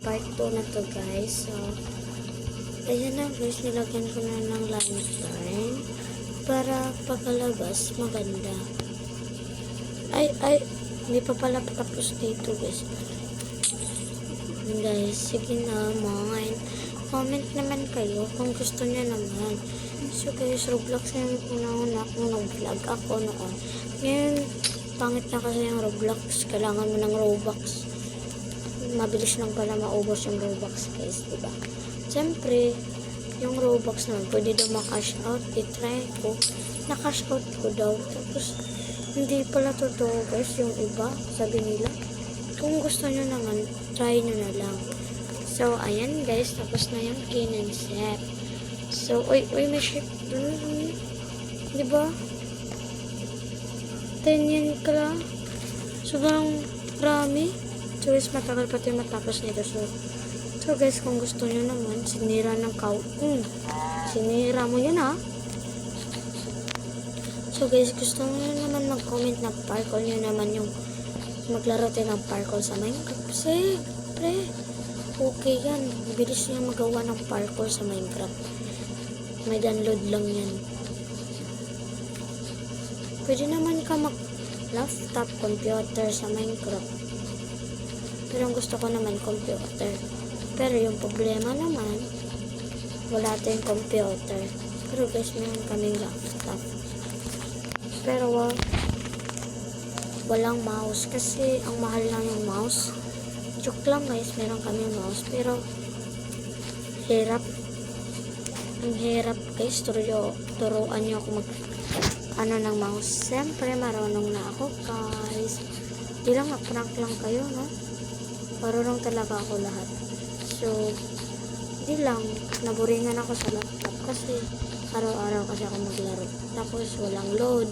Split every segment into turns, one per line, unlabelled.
part 2 na to guys. So, ayan na guys, nilagyan ko na ng lantern para pagkalabas maganda. Ay, hindi pa pala tapos dito guys. Guys, sige na, comment naman kayo kung gusto niya naman. So guys, Roblox yung una-una kung nag-vlog ako noon. Ngayon, pangit na kasi yung Roblox. Kailangan mo ng Robux. Mabilis lang pala maubos yung Robux guys, diba? Siyempre, yung Robux naman, pwede daw ma-cash out. I-try ko. Na-cash out ko daw. Tapos, hindi pala totoo guys yung iba. Sabi nila, kung gusto nyo naman, try nyo na lang. So, ayan guys, tapos na yung Canon set. So, uy, may ship dun. Diba? 10 yan ka lang. Sobrang rami. So, guys, matagal pati matapos nito. So guys, kung gusto nyo naman, sinira ng sinira mo yan, ha? So, guys, gusto nyo naman mag-comment na parkour nyo naman yung maglaro tayo ng parkour sa Minecraft. Kasi, pre, okay yan. Bilis niya magawa ng parkour sa Minecraft. May download lang yan. Pwede naman ka mag-laptop computer sa Minecraft. Pero ang gusto ko naman computer. Pero yung problema naman, wala tayong computer. Pero guys, meron kaming laptop. Pero walang mouse kasi ang mahal lang yung mouse. Joke lang guys, meron kaming mouse. Pero hirap. Ang hirap guys, turuan nyo ako ng mouse. Siyempre, marunong na ako guys. Di lang prank lang kayo, no? Marunong talaga ako lahat. So, di lang, naburingan ako sa laptop kasi araw-araw kasi ako maglaro. Tapos, walang load.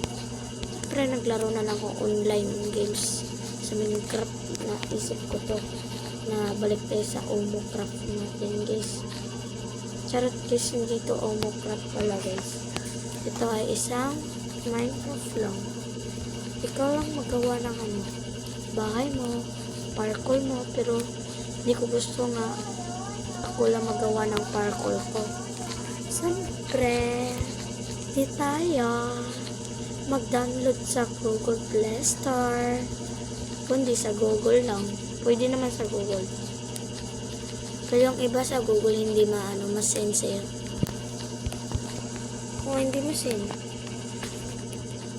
Siyempre, naglaro na lang ako online games sa Minecraft. Naisip ko to na balik tayo sa Omocraft natin guys. Charot guys, hindi to Omocraft pala guys. Ito ay isang Minecraft lang. Ikaw lang magawa ng bahay mo, parkour mo, pero hindi ko gusto nga ako lang magawa ng parkour ko. Siyempre, di tayo mag-download sa Google Play Store. Kundi sa Google lang. Pwede naman sa Google. Pero yung iba sa Google hindi ma-send sa'yo. Kung hindi ma-send.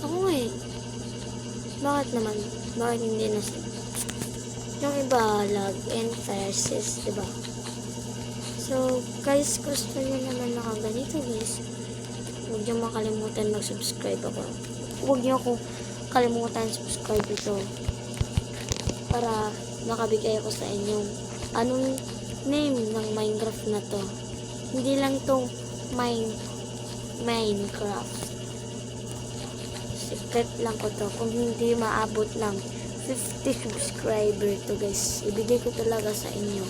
Ako nga eh. Bakit naman? Bakit hindi na-send? Yung iba, log and versus, diba? So, guys, gusto nyo naman nakaganito, guys. Huwag nyo makalimutan mag-subscribe ako. Huwag nyo ako kalimutan subscribe ito. Para makabigay ako sa inyong anong name ng Minecraft na to. Hindi lang tong Minecraft. Secret lang ko to. Kung hindi maabot ng 50 subscriber to guys, ibigay ko talaga sa inyo.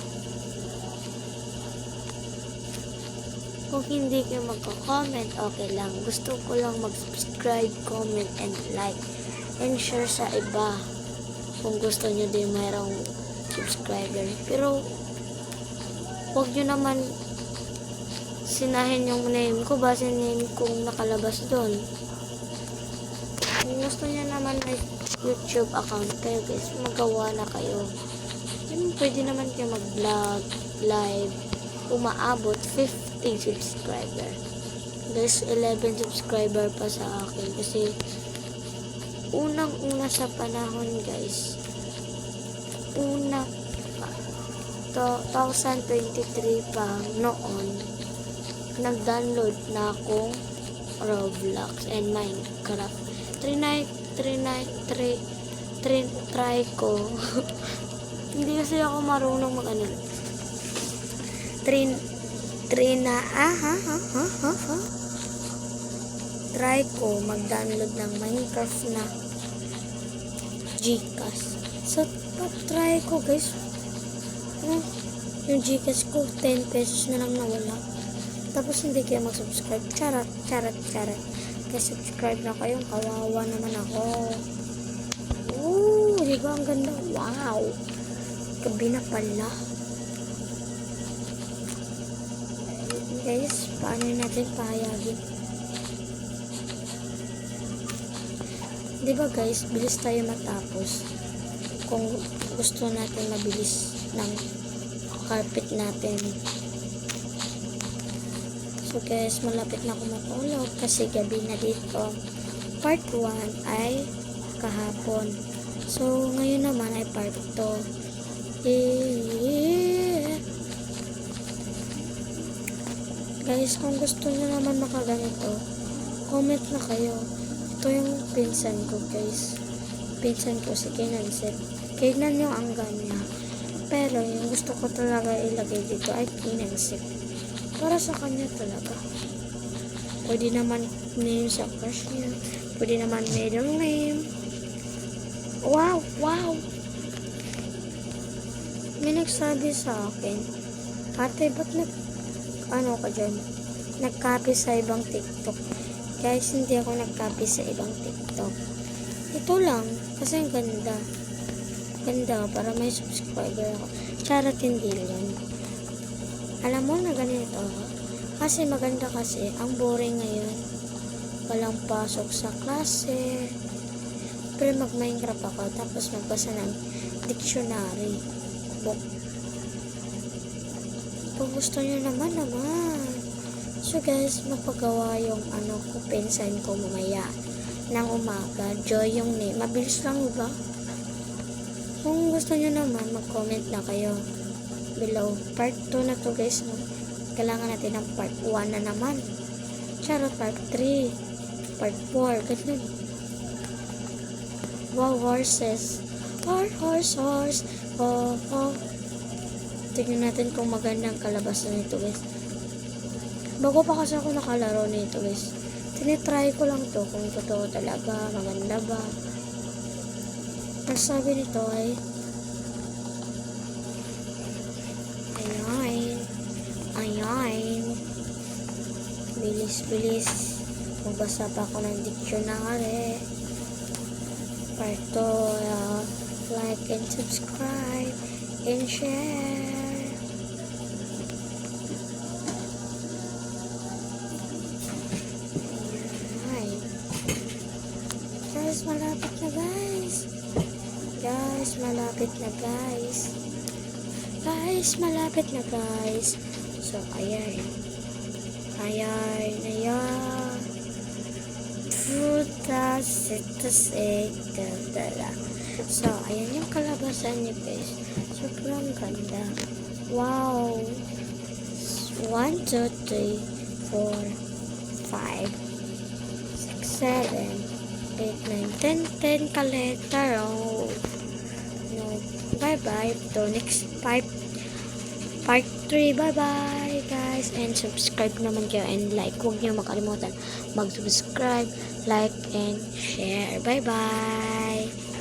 Kung hindi kayo magko-comment, okay lang. Gusto ko lang mag-subscribe, comment, and like, and share sa iba. Kung gusto nyo din mayroong subscriber. Pero, huwag nyo naman sinahin yung name ko. Base name kong nakalabas doon. Kung gusto nyo naman may YouTube account kayo guys, magawa na kayo. Pwede naman kayo mag-vlog, live, umaabot 50 subscriber. Guys, 11 subscriber pa sa akin kasi unang-una sa panahon guys, 2023 pa noon, nag-download na akong Roblox and Minecraft. Try ko. Hindi kasi ako marunong try ko mag-download ng Minecraft na Gcash. So, try ko guys. Yung Gcash ko, 10 pesos na lang nawala. Tapos hindi kayo mag-subscribe. Charot. Kaya subscribe na kayo. Kawawa naman ako. Diba ang ganda? Wow! Gabi na pala. Guys, paano natin pahayagin? Diba guys, bilis tayo matapos. Kung gusto natin mabilis ng carpet natin. So guys, malapit na ako matulog kasi gabi na dito. Part 1 ay kahapon. So ngayon naman ay part 2. Guys, kung gusto nyo naman makaganito, comment na kayo. Ito yung pinsan ko guys. Pinsan ko si Kinansip. Kainan yung angga niya. Pero yung gusto ko talaga ilagay dito ay Kinansip. Para sa kanya talaga. Pwede naman name sa crush niya. Pwede naman middle name. Wow! Wow! May nagsabi sa akin, ate, ba't ano ka dyan? Nag-copy sa ibang TikTok. Guys, hindi ako nag-copy sa ibang TikTok. Ito lang, kasi ang ganda. Ganda, para may subscriber ako. Charot, hindi lang. Alam mo na ganito ako. Kasi maganda kasi, ang boring ngayon. Walang pasok sa klase. Pero mag-Minecraft ako, tapos magbasa ng dictionary book. Kung gusto nyo naman. So guys, magpagawa yung ko, pinsan ko mamaya ng umaga. Joy yung name. Mabilis lang ba? Kung gusto nyo naman, mag-comment na kayo below. Part 2 na to guys. No? Kailangan natin ng part 1 na naman. Charot, part 3. Part 4. Ganun. Wow, horses. Horse. Oh. Tingnan natin kung magandang kalabasan nito guys. Bago pa kasi ako nakalaro nito guys. Tinitry ko lang to kung totoo talaga, maganda ba. Ang sabi nito ay ayan. Bilis. Magbasa pa ako ng dictionary. Part 2, like and subscribe and share. Guys, malapit na guys. Malapit na guys. So, ayan. So, ayan yung kalabasan niya guys. Sobrang ganda. Wow. 1, 2, 3, 4, 5, 6, 7, 8, 9, 10 ka-letter. Oh. No. Bye-bye. To next part 3. Bye-bye guys. And subscribe naman kayo and like. Huwag niyo makalimutan mag-subscribe, like, and share. Bye-bye.